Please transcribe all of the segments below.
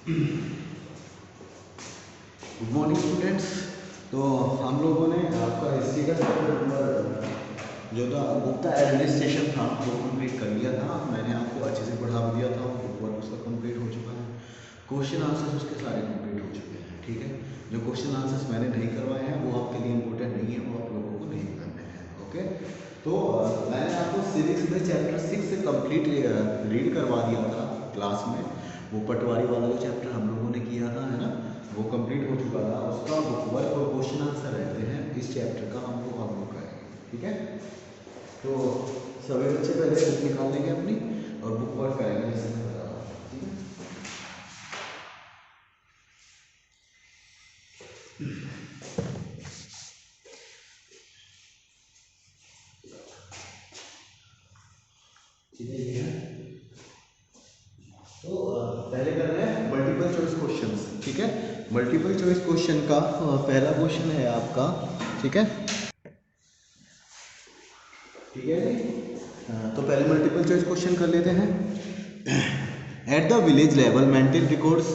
Good morning students. तो हम लोगों ने आपका हिस्ट्री का चैप्टर नंबर जो था गुप्ता एडमिनिस्ट्रेशन था वो कंप्लीट कर लिया था। मैंने आपको अच्छे से पढ़ा भी दिया था, बुक वर्क उसका कंप्लीट हो चुका है, क्वेश्चन आंसर्स उसके सारे कंप्लीट हो चुके हैं। ठीक है, जो क्वेश्चन आंसर्स मैंने नहीं करवाए हैं वो आपके लिए इम्पोर्टेंट नहीं है, वो आप लोगों को नहीं करने हैं। ओके, तो मैंने आपको सिविक्स में चैप्टर 6 से कंप्लीट रीड करवा दिया था क्लास में। वो पटवारी वाला जो चैप्टर हम लोगों ने किया था, है ना, वो कंप्लीट हो चुका था। उसका बुक वर्क और क्वेश्चन आंसर रहते हैं इस चैप्टर का, हम लोग करेंगे। ठीक है, तो सभी बच्चे पहले बुक निकाल लेंगे अपनी और बुक वर्क करेंगे जैसे मैं बता रहा हूँ। ठीक है, ठीक है, ये है। तो पहले कर रहे हैं मल्टीपल चॉइस क्वेश्चंस। ठीक है, मल्टीपल चॉइस क्वेश्चन का पहला क्वेश्चन है आपका। ठीक है, ठीक है जी। तो पहले मल्टीपल चॉइस क्वेश्चन कर लेते हैं। At the village level maintain records.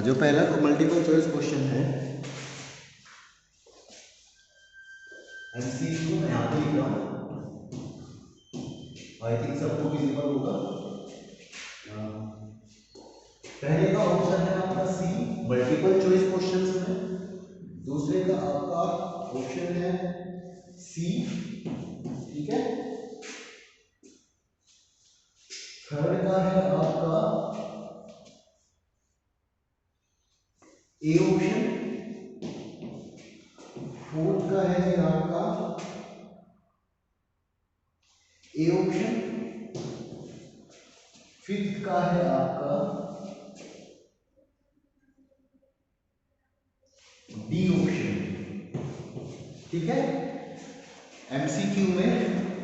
जो पहला मल्टीपल चॉइस क्वेश्चन है, एमसीक्यू मैं यहाँ पे लिख रहा हूँ, आई थिंक सबको विजिबल होगा। पहले का ऑप्शन है आपका सी, मल्टीपल चॉइस क्वेश्चंस में। दूसरे का आपका ऑप्शन है सी, ठीक है। थर्ड का है आपका ए ऑप्शन। फोर्थ का है जी आपका ए ऑप्शन। फिफ्थ का है आपका डी ऑप्शन। ठीक है, एमसीक्यू में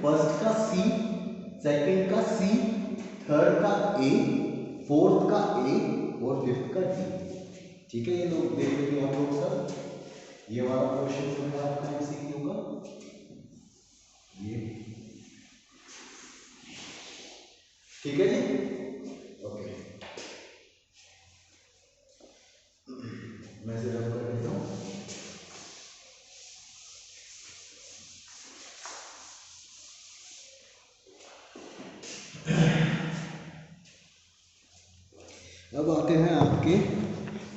फर्स्ट का सी, सेकंड का सी, थर्ड का ए, फोर्थ का ए और फिफ्थ का डी। ठीक है, ये लोग देख लीजिए आप लोग सब। ये वाला क्वेश्चन जो है आपका एमसीक्यू का, ये ठीक है जी। ओके, मैं सिर्फ कर देता हूँ। अब आते हैं आपके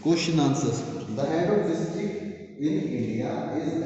क्वेश्चन आंसर्स पर। The head of district in India is the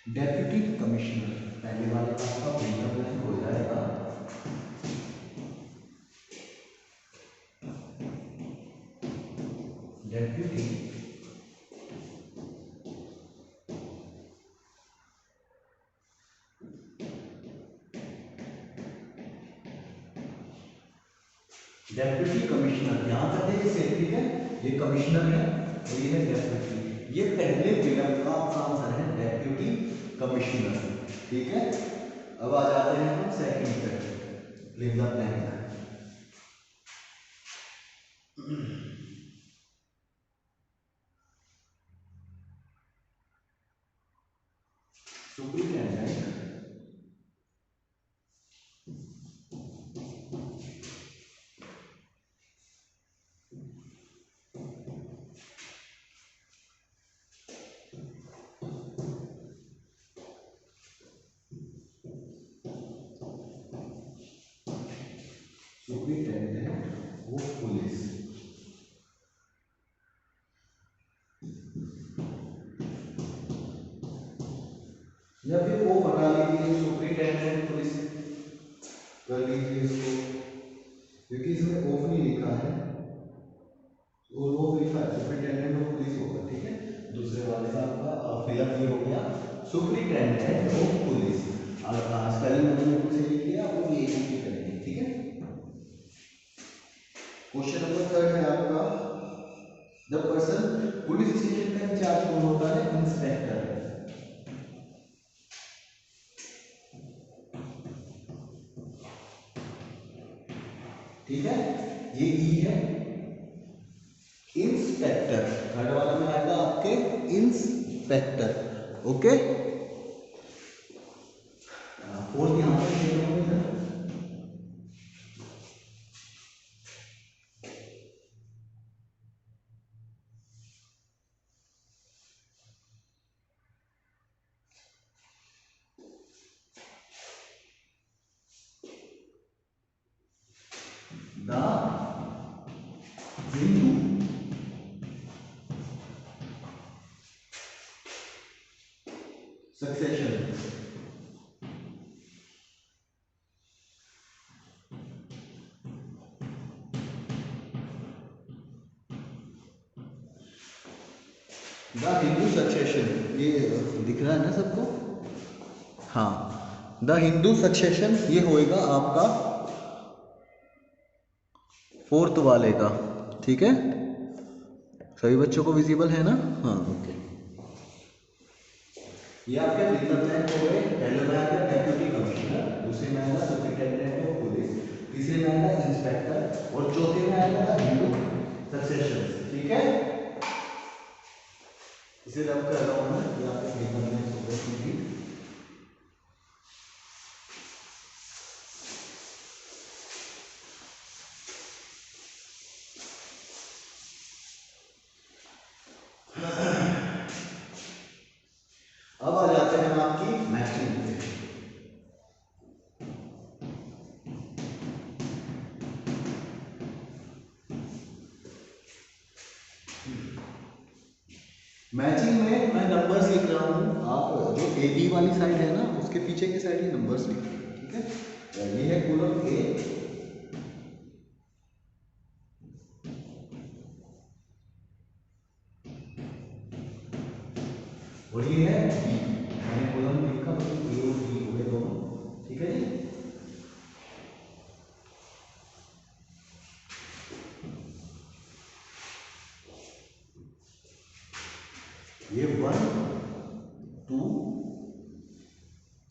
deputy commissioner. पहले वाले का आपका प्रिंटर ब्लैंक हो जाएगा। डेप्यूटी डेप्यूटी कमिश्नर, यहां तक है ये सेफ। ठीक है, ये कमिश्नर है और ये है डेप्यूटी। ये पहले फिलअप का आपका आंसर है डेप्यूटी कमिश्नर। ठीक है, अब आ जाते हैं हम सेकंड पे, fill the blank. Superintendent superintendent of police. या फिर वो बता लीजिए सुपरिटेंडेंट पुलिस कर लीजिए इसको, क्योंकि इसमें ऑफ नहीं लिखा है और वो लिखा है सुपरिटेंडेंट ऑफ पुलिस होगा। ठीक है, दूसरे वाले का आपका फिलअप ये हो गया सुपरिटेंडेंट ऑफ पुलिस। और स्पेलिंग मैंने बिल्कुल सही लिख दिया, आपको ये चीज करेंगे। ठीक है, क्वेश्चन नंबर थर्ड है आपका, द पर्सन, पुलिस स्टेशन का इंचार्ज कौन होता है? इंस्पेक्टर। ठीक है, ये ई है। इंस्पेक्टर, थर्ड वाले में आएगा आपके इंस्पेक्टर। ओके, फोर्थ यहां पर the Hindu succession. The Hindu succession, ये दिख रहा है ना सबको? हाँ, द हिंदू सक्सेशन ये होएगा आपका फोर्थ वाले का। ठीक है, सभी बच्चों को विजिबल है ना? हाँ, ओके। ये आपके रिप्रेजेंटेंट हो गए। पहले में आएगा डेप्यूटी कमिश्नर, दूसरे में आएगा सुपरिटेंडेंट ऑफ पुलिस, तीसरे में आएगा इंस्पेक्टर और चौथे में आएगा हिंदू सक्सेशन। ठीक है, इसे जब कर रहा हूं मैं, ये आपके रिप्रेजेंटेंट हो गए। अब आ जाते हैं आपकी मैचिंग पे। मैचिंग में मैं नंबर्स लिख रहा हूँ, आप जो ए बी वाली साइड है ना उसके पीछे की साइड ये नंबर्स लिखिए। ठीक है, तो ये है कॉलम ए और ये है बी। मैंने कॉलम लिखा तो ए और बी हो गए दोनों। ठीक है जी, ये 1 2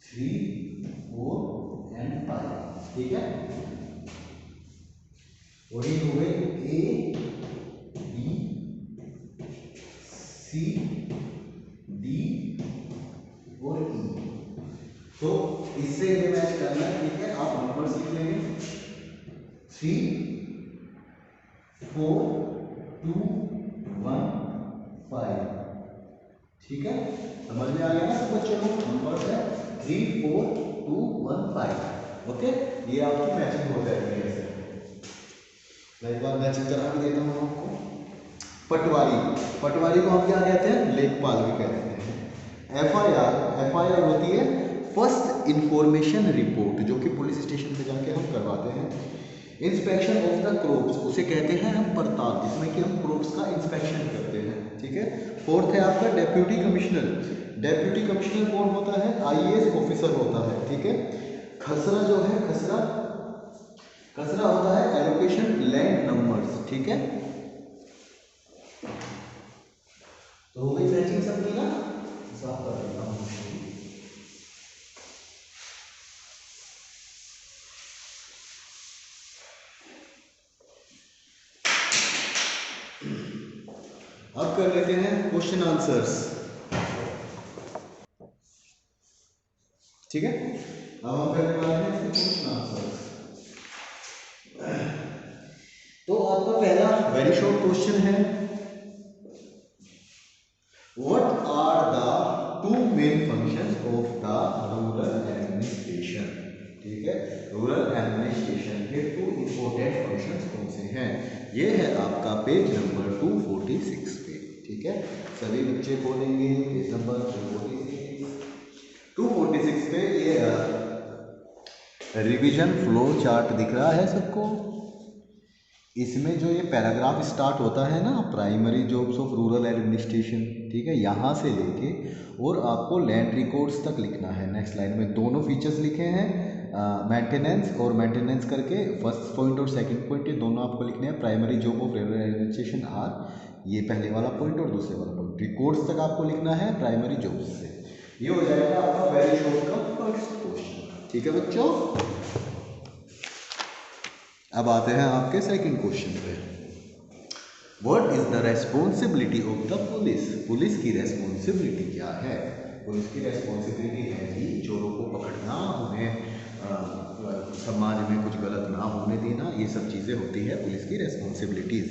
3 4 एंड 5। ठीक है, और ये हो गए ए बी सी डी और ई। तो इससे ये मैच करना है। ठीक है, आप नंबर्स लिख लेंगे 3 4 2 1 5। ठीक है, समझ में आ गया ना सब बच्चों को? नंबर्स है 3 4 2 1 5। ओके, ये आपकी मैचिंग हो जाएगी ऐसे। मैं एक बार मैचिंग करा भी देता हूँ आपको। पटवारी, पटवारी को हम क्या कहते हैं? लेखपाल भी कहते हैं। एफआईआर होती है फर्स्ट इंफॉर्मेशन रिपोर्ट, जो कि पुलिस स्टेशन पे जाके हम करवाते हैं। इंस्पेक्शन ऑफ द क्रॉप्स, उसे कहते हैं हम पड़ताल, जिसमें कि हम क्रॉप्स का इंस्पेक्शन करते हैं। ठीक है, फोर्थ है आपका डेप्यूटी कमिश्नर। डेप्यूटी कमिश्नर कौन होता है? आईएएस ऑफिसर होता है। ठीक है, खसरा जो है, खसरा होता है एलोकेशन लैंड नंबर्स। ठीक है, तो हो गई मैचिंग सबकी ना? साफ कर देता हूँ। अब कर लेते हैं क्वेश्चन आंसर्स। ठीक है, अब हम करने वाले हैं क्वेश्चन आंसर्स। तो आपका पहला वेरी शॉर्ट क्वेश्चन है, what are the two main functions of the rural administration. ठीक है, रूरल एडमिनिस्ट्रेशन के टू इंपॉर्टेंट फंक्शंस कौन से हैं? ये है आपका पेज नंबर 246 पे। ठीक है, सभी बच्चे बोलेंगे पेज नंबर 246 पे। ये रिवीजन फ्लो चार्ट दिख रहा है सबको? इसमें जो ये पैराग्राफ स्टार्ट होता है ना, primary jobs of rural administration, ठीक है, यहाँ से लेके और आपको लैंड रिकॉर्ड्स तक लिखना है। नेक्स्ट लाइन में दोनों फीचर्स लिखे हैं, मेंटेनेंस और मेंटेनेंस करके फर्स्ट पॉइंट और सेकंड पॉइंट, ये दोनों आपको लिखने हैं। Primary job of rural administration are, ये पहले वाला पॉइंट और दूसरे वाला पॉइंट। रिकॉर्ड्स तक आपको लिखना है प्राइमरी जॉब्स से। ये हो जाएगा आपका वेरी शॉर्ट का फर्स्ट क्वेश्चन। ठीक है बच्चों, अब आते हैं आपके सेकंड क्वेश्चन पे। What is the responsibility of the police? Police की रेस्पॉन्सिबिलिटी क्या है? पुलिस की रेस्पॉन्सिबिलिटी है कि चोरों को पकड़ना, उन्हें समाज में कुछ गलत ना होने देना, ये सब चीज़ें होती है पुलिस की रेस्पॉन्सिबिलिटीज़।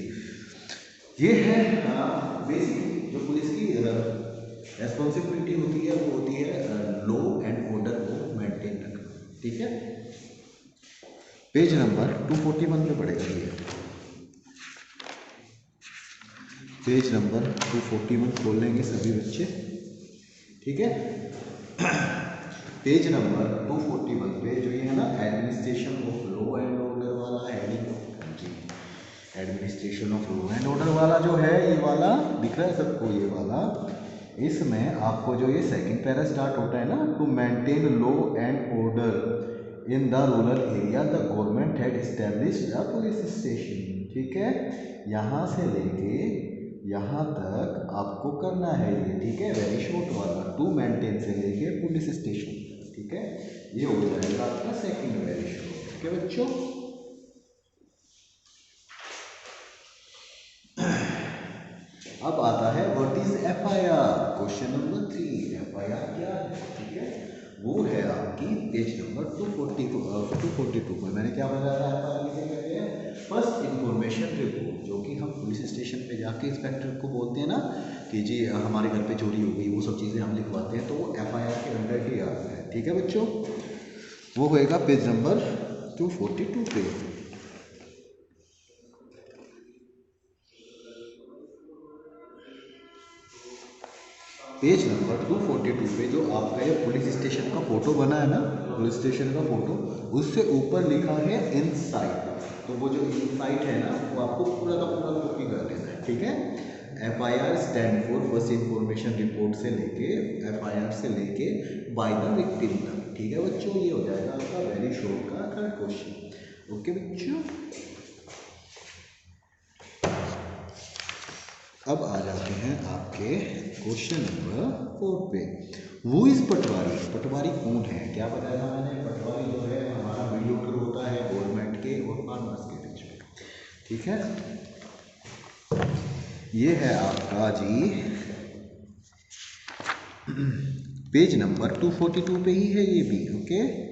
ये है बेसिकली जो पुलिस की रेस्पॉन्सिबिलिटी होती है, वो होती है लॉ एंड ऑर्डर को मेंटेन रखना। ठीक है, पेज नंबर 241 पे पड़ेगा ये, पेज नंबर 241 खोल लेंगे सभी बच्चे। ठीक है, पेज नंबर 241 पे जो ये है ना, administration of law and order वाला heading, administration of law and order वाला जो है, ये वाला दिख रहा है सबको, ये वाला, इसमें आपको जो ये सेकंड पैरा स्टार्ट होता है ना, to maintain law and order in the rural area the government had established a police station. ठीक है, यहाँ से लेके यहाँ तक आपको करना है ये। ठीक है, वेरी शॉर्ट वाला, टू मेंटेन से लेके पुलिस स्टेशन। ठीक है, ये हो जाएगा आपका सेकंड वेरी शॉर्ट। ओके बच्चों, अब आता है what is FIR. Question number 3, FIR क्या है? ठीक है, वो है आपकी पेज नंबर 242 पर। मैंने क्या बताया था एफआईआर किसे कहते हैं? फर्स्ट इंफॉर्मेशन रिपोर्ट, जो कि हम पुलिस स्टेशन पे जाके इंस्पेक्टर को बोलते हैं ना कि जी हमारे घर पे चोरी हो गई, वो सब चीज़ें हम लिखवाते हैं, तो वो एफआईआर के अंडर ही आता है। ठीक है बच्चों, वो होएगा पेज नंबर 242 पे। पेज नंबर 242 पे जो आपका ये पुलिस स्टेशन का फोटो बना है ना, पुलिस स्टेशन का फोटो, उससे ऊपर लिखा है इनसाइट। तो वो जो इनसाइट है ना, वो आपको पूरा का पूरा कॉपी कर लेना है। ठीक है, FIR stand for first information report से लेके, एफआईआर से लेके बाय द विक्टिम तक। ठीक है बच्चों, ये हो जाएगा आपका वेरी शॉर्ट का थर्ड क्वेश्चन। ओके बच्चों, अब आ जाते हैं आपके क्वेश्चन नंबर 4 पे। वो इस पटवारी, पटवारी कौन है? क्या बताया था मैंने? पटवारी जो है हमारा मीडिएटर होता है गवर्नमेंट के और फार्मर्स के बीच में। ठीक है, ये है आपका जी पेज नंबर 242 पे ही है ये भी। ओके,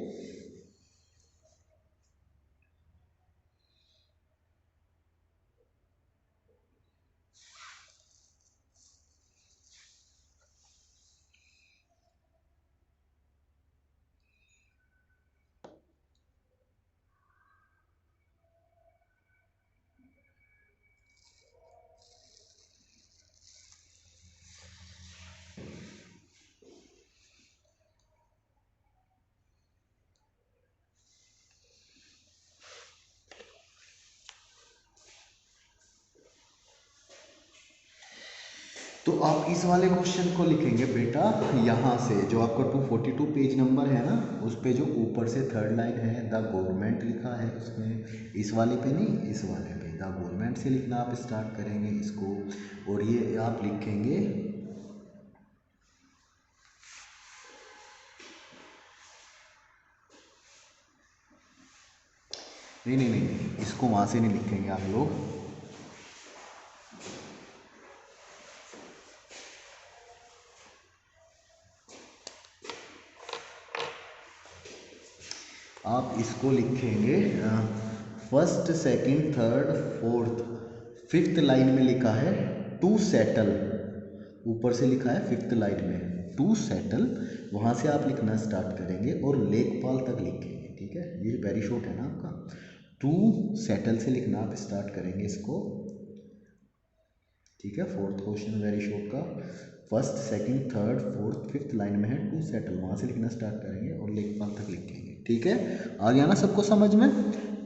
तो आप इस वाले क्वेश्चन को लिखेंगे बेटा यहाँ से, जो आपका 242 पेज नंबर है ना, उस पे जो ऊपर से थर्ड लाइन है द गवर्नमेंट लिखा है उसमें, इस वाले पे नहीं, इस वाले पे द गवर्नमेंट से लिखना आप स्टार्ट करेंगे इसको, और ये आप लिखेंगे नहीं नहीं नहीं नहीं, इसको वहाँ से नहीं लिखेंगे आप लोग, आप इसको लिखेंगे first second third fourth, fifth line में लिखा है टू सेटल, ऊपर से लिखा है फिफ्थ लाइन में टू सेटल, वहाँ से आप लिखना स्टार्ट करेंगे और लेखपाल तक लिखेंगे। ठीक है, ये वेरी शॉर्ट है ना आपका, टू सेटल से लिखना आप स्टार्ट करेंगे इसको। ठीक है, फोर्थ क्वेश्चन वेरी शॉर्ट का, first second third fourth fifth line में है टू सेटल, वहाँ से लिखना स्टार्ट करेंगे और लेखपाल तक लिखेंगे। ठीक है, आ गया ना सबको समझ में?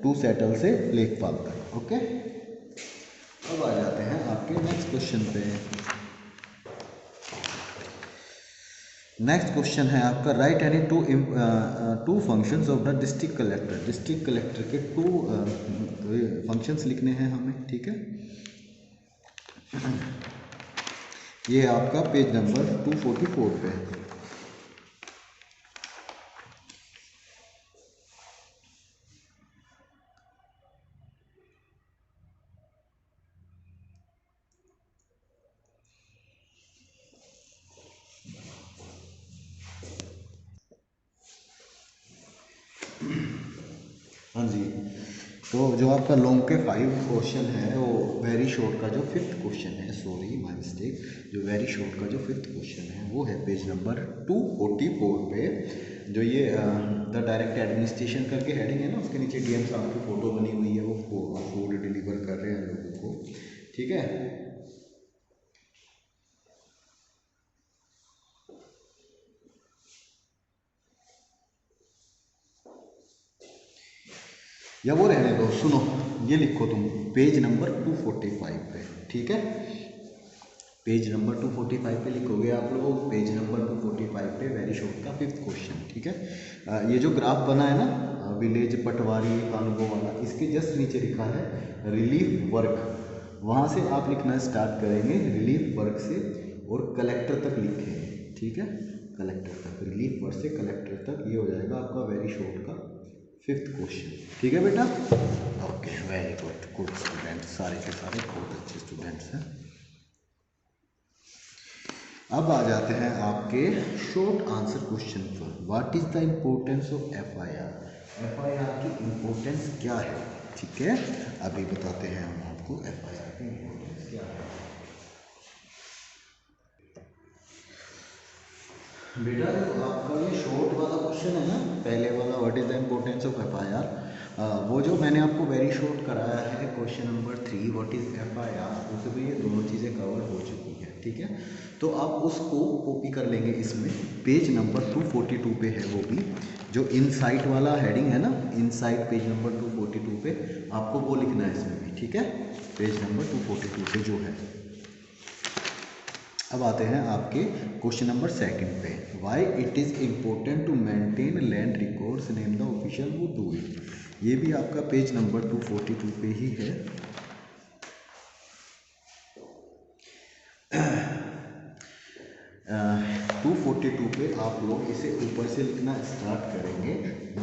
टू सेटल से लेखपाल तक। ओके, अब आ जाते हैं आपके नेक्स्ट क्वेश्चन पे। नेक्स्ट क्वेश्चन है आपका right any two functions of the district collector. District collector के टू फंक्शंस लिखने हैं हमें। ठीक है, ये आपका पेज नंबर 244 पे है। हाँ जी। तो जो आपका लॉन्ग के 5 क्वेश्चन है वो वेरी शॉर्ट का जो 5th क्वेश्चन है, सॉरी माय मिस्टेक, जो वेरी शॉर्ट का जो 5th क्वेश्चन है वो है पेज नंबर 244 पे। जो ये द डायरेक्ट एडमिनिस्ट्रेशन करके हेडिंग है ना, उसके नीचे डीएम साहब की फ़ोटो बनी हुई है, वो फूड डिलीवर कर रहे हैं लोगों को, ठीक है। या वो रहने दो, सुनो, ये लिखो तुम पेज नंबर 245 पे, ठीक है। पेज नंबर 245 पे लिखोगे आप लोग, पेज नंबर 245 पे वेरी शॉर्ट का 5th क्वेश्चन, ठीक है। ये जो ग्राफ बना है ना विलेज पटवारी कानूगो वाला, इसके जस्ट नीचे लिखा है रिलीफ वर्क। वहाँ से आप लिखना स्टार्ट करेंगे रिलीफ वर्क से और कलेक्टर तक लिखेंगे, ठीक है। कलेक्टर तक, रिलीफ वर्क से कलेक्टर तक, ये हो जाएगा आपका वेरी शॉर्ट का 5th क्वेश्चन, ठीक है बेटा। Okay, very good, good student, सारे के सारे बहुत अच्छे स्टूडेंट्स हैं। अब आ जाते हैं आपके शॉर्ट आंसर क्वेश्चन पर। What is the importance of FIR. FIR की इम्पोर्टेंस क्या है, ठीक है, अभी बताते हैं हम आपको एफआईआर की इम्पोर्टेंस क्या है। बेटा जो आपका ये शॉर्ट वाला क्वेश्चन है ना, पहले वाला what is the importance of FIR, वो जो मैंने आपको वेरी शॉर्ट कराया है question number 3 what is FIR, उसमें ये दोनों चीज़ें कवर हो चुकी हैं, ठीक है। तो आप उसको कॉपी कर लेंगे, इसमें पेज नंबर 242 पे है वो भी, जो इनसाइट वाला हेडिंग है ना, इनसाइट पेज नंबर 242 पे आपको वो लिखना है इसमें भी, ठीक है। पेज नंबर 242 पे जो है। अब आते हैं आपके क्वेश्चन नंबर 2 पे। Why it is important to maintain land records, name the official who do it. ये भी आपका पेज नंबर 242 पे ही है। 242 पे आप लोग इसे ऊपर से लिखना स्टार्ट करेंगे,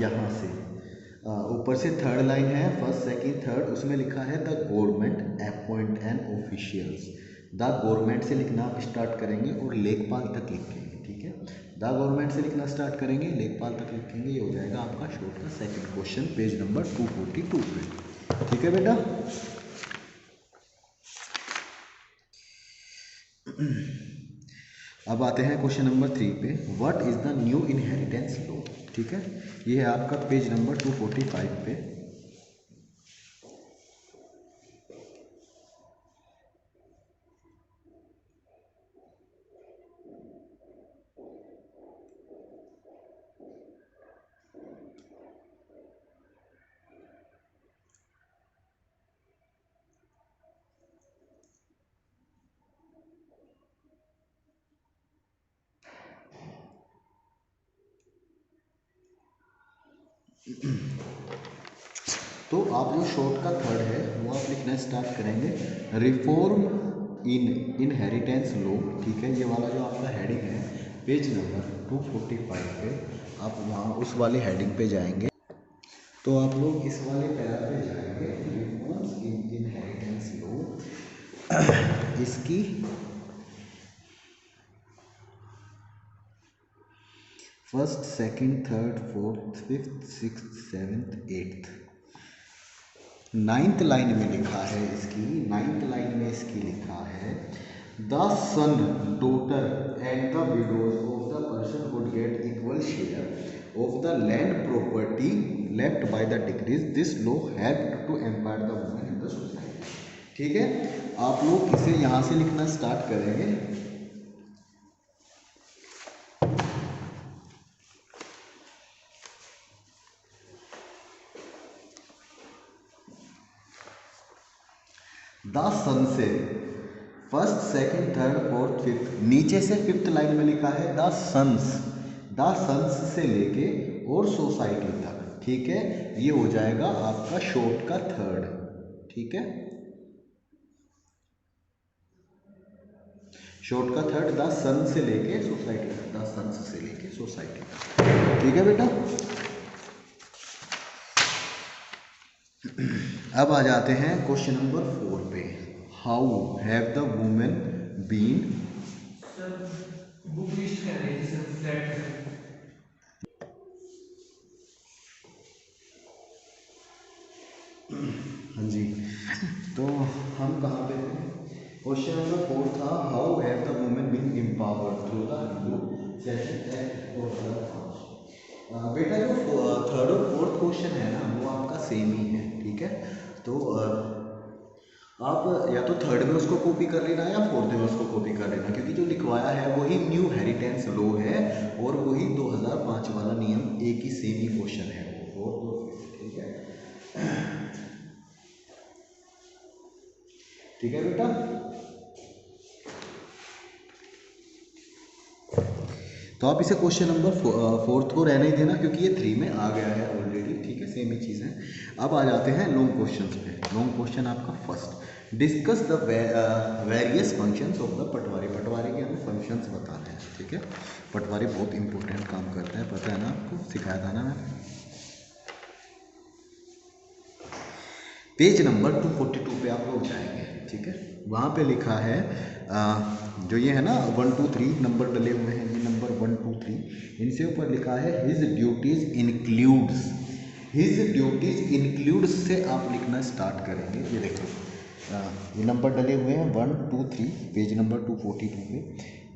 यहाँ से ऊपर से थर्ड लाइन है, फर्स्ट सेकंड थर्ड, उसमें लिखा है the government appoint an officials. The government से लिखना आप स्टार्ट करेंगे और लेखपाल तक लिखेंगे, ठीक है। द गवर्नमेंट से लिखना स्टार्ट करेंगे, लेखपाल तक लिखेंगे, ये हो जाएगा आपका शॉर्ट का 2nd क्वेश्चन पेज नंबर 242 पे, ठीक है बेटा। अब आते हैं क्वेश्चन नंबर 3 पे। What is the new inheritance law, ठीक है। ये है आपका पेज नंबर 245 पे। तो आप जो शॉर्ट का थर्ड है वो आप लिखना स्टार्ट करेंगे रिफॉर्म इन इनहेरिटेंस लॉ, ठीक है। ये वाला जो आपका हेडिंग है पेज नंबर 245 पे, आप वहाँ उस वाले हेडिंग पे जाएंगे, तो आप लोग इस वाले पैरा पे जाएंगे, रिफॉर्म्स इन इनहेरिटेंस लॉ। इसकी first second third fourth fifth sixth seventh eighth 9th line में लिखा है, इसकी 9th लाइन में इसकी लिखा है the son daughter and the widows of the person would get equal share of the land property left by the डिक्रीज, this law helped to empower the women in the society, ठीक है। आप लोग इसे यहाँ से लिखना स्टार्ट करेंगे। द सन से first second third fourth fifth, नीचे से 5th लाइन में लिखा है द सन्स, द सन्स से लेके और सोसाइटी तक, ठीक है। ये हो जाएगा आपका शॉर्ट का थर्ड, ठीक है। शॉर्ट का थर्ड द सन से लेके सोसाइटी तक, द सन्स से लेके सोसाइटी तक, ठीक है बेटा। अब आ जाते हैं क्वेश्चन नंबर 4 पे। How have the women been, book list कर रही थी सर, फ्लैट। क्वेश्चन नंबर 4 था, how have the women been empowered through the Hindu succession act 2005। बेटा जो थर्ड और फोर्थ क्वेश्चन है ना वो आपका सेम ही है, ठीक है। तो आप या तो थर्ड में उसको कॉपी कर लेना या फोर्थ में उसको कॉपी कर लेना, क्योंकि जो लिखवाया है वही न्यू हेरिटेंस लॉ है और वही 2005 वाला नियम, एक ही सेम ही क्वेश्चन है वो फोर्थ और फिफ्थ, ठीक है। ठीक है बेटा, तो आप इसे क्वेश्चन नंबर फोर्थ को रहने ही देना क्योंकि ये 3 में आ गया है ऑलरेडी, ठीक है, सेम ही चीज़ है। अब आ जाते हैं लॉन्ग क्वेश्चंस पे। लॉन्ग क्वेश्चन आपका first, discuss the various functions of the patwari. Patwari के हमें फंक्शंस बताने हैं, ठीक है। पटवारी बहुत इंपॉर्टेंट काम करता है, पता है ना आपको, सिखाया था ना मैं। पेज नंबर 242 पे आप लोग जाएंगे, ठीक है। वहाँ पे लिखा है जो ये है ना 1 2 3 नंबर डले हुए हैं, ये नंबर 1 2 3, इनसे ऊपर लिखा है his duties includes. His duties includes से आप लिखना स्टार्ट करेंगे। ये देखो ये नंबर डले हुए हैं 1 2 3 पेज नंबर 242 पे।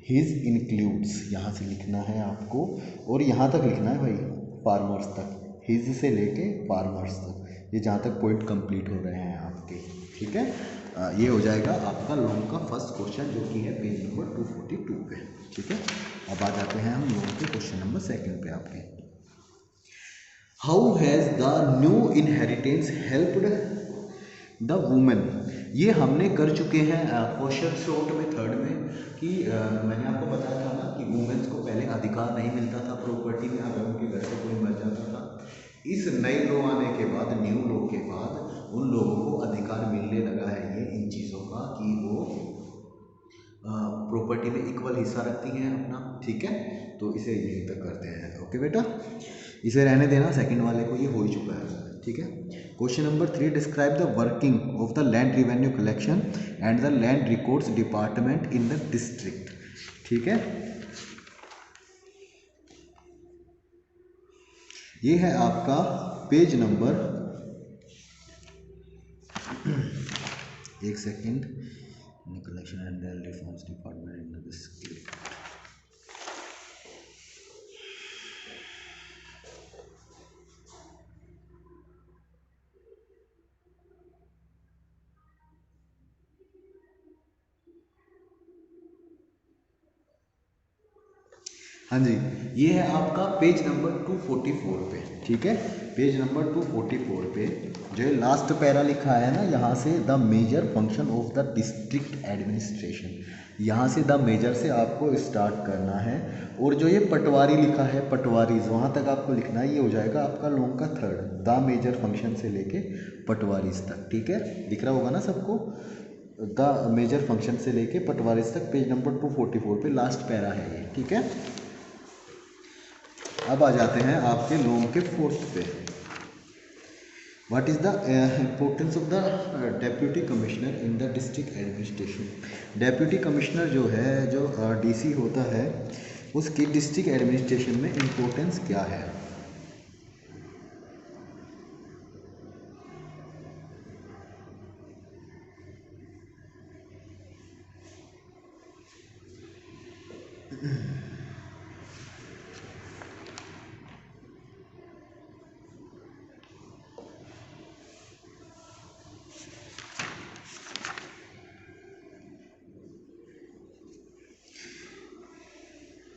हिज इंक्लूड्स यहाँ से लिखना है आपको और यहाँ तक लिखना है भाई, फार्मर्स तक, हिज से लेके फार्मर्स तक, ये जहाँ तक पॉइंट कंप्लीट हो रहे हैं आपके, ठीक है। ये हो जाएगा आपका लॉन्ग का फर्स्ट क्वेश्चन जो कि है पेज नंबर 242 पे, ठीक है। अब आ जाते हैं हम लॉन्ग के क्वेश्चन नंबर सेकंड पे आपके। How has the new inheritance helped the women. ये हमने कर चुके हैं क्वेश्चन शॉर्ट में थर्ड में कि मैंने आपको बताया था ना कि वुमेन्स को पहले अधिकार नहीं मिलता था प्रॉपर्टी में, अगर उनके घर से कोई मर जाता था। इस नई लॉ आने के बाद, न्यू लॉ के बाद, उन लोगों को अधिकार मिलने लगा है ये इन चीज़ों का कि वो प्रॉपर्टी में इक्वल हिस्सा रखती हैं अपना, ठीक है। तो इसे यहीं तक करते हैं, ओके बेटा, इसे रहने देना, सेकंड वाले को ये हो ही चुका है, ठीक है। Question number 3, describe the working of the land revenue collection and the land records department in the district, ठीक है। ये है आपका पेज नंबर एक second, collection and land reforms department in the district. हाँ जी, ये है आपका पेज नंबर 244 पे, ठीक है। पेज नंबर 244 पे जो है लास्ट पैरा लिखा है ना, यहाँ से the major function of the district administration, यहाँ से द मेजर से आपको स्टार्ट करना है। और जो ये पटवारी लिखा है, पटवारीज, वहाँ तक आपको लिखना है। ये हो जाएगा आपका लॉन्ग का थर्ड, द मेजर फंक्शन से लेके पटवारीज तक, ठीक है। दिख रहा होगा ना सबको, द मेजर फंक्शन से लेके पटवारीज तक, पेज नंबर 244 पे लास्ट पैरा है ये, ठीक है। अब आ जाते हैं आपके लॉन्ग के फोर्थ पे। What is the importance of the deputy commissioner in the district administration. Deputy commissioner जो है, जो डीसी होता है, उसकी डिस्ट्रिक्ट एडमिनिस्ट्रेशन में इम्पोर्टेंस क्या है।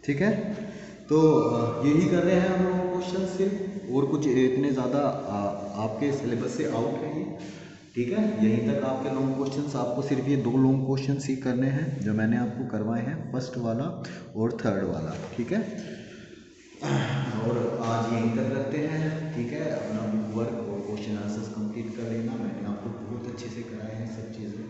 ठीक है, तो यही कर रहे हैं हम लोग क्वेश्चन सिर्फ, और कुछ इतने ज़्यादा आपके सिलेबस से आउट है ये, ठीक है। यहीं तक आपके लॉन्ग क्वेश्चंस, आपको सिर्फ ये 2 लॉन्ग क्वेश्चंस ही करने हैं जो मैंने आपको करवाए हैं, फर्स्ट वाला और थर्ड वाला, ठीक है। और आज यहीं तक रखते हैं, ठीक है। अपना बुक वर्क और क्वेश्चन आंसर्स कंप्लीट कर लेना। मैंने आपको बहुत अच्छे से कराए हैं सब चीज़ें।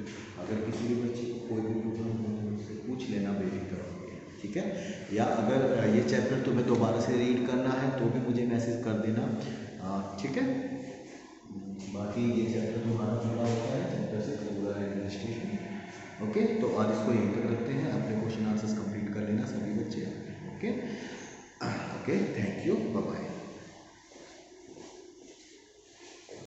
अगर किसी भी बच्चे को कोई भी प्रॉब्लम हो तो मुझसे पूछ लेना बेफिक्र होकर, ठीक है। या अगर ये चैप्टर तुम्हें दोबारा से रीड करना है तो भी मुझे मैसेज कर देना, ठीक है। बाकी ये चैप्टर तुम्हारा पूरा होता है, चैप्टर से पूरा एडमिनिस्ट्रेशन, ओके। तो आज इसको यहीं तक रखते हैं, अपने क्वेश्चन आंसर्स कंप्लीट कर लेना सभी बच्चे, okay. Okay, thank you, bye bye.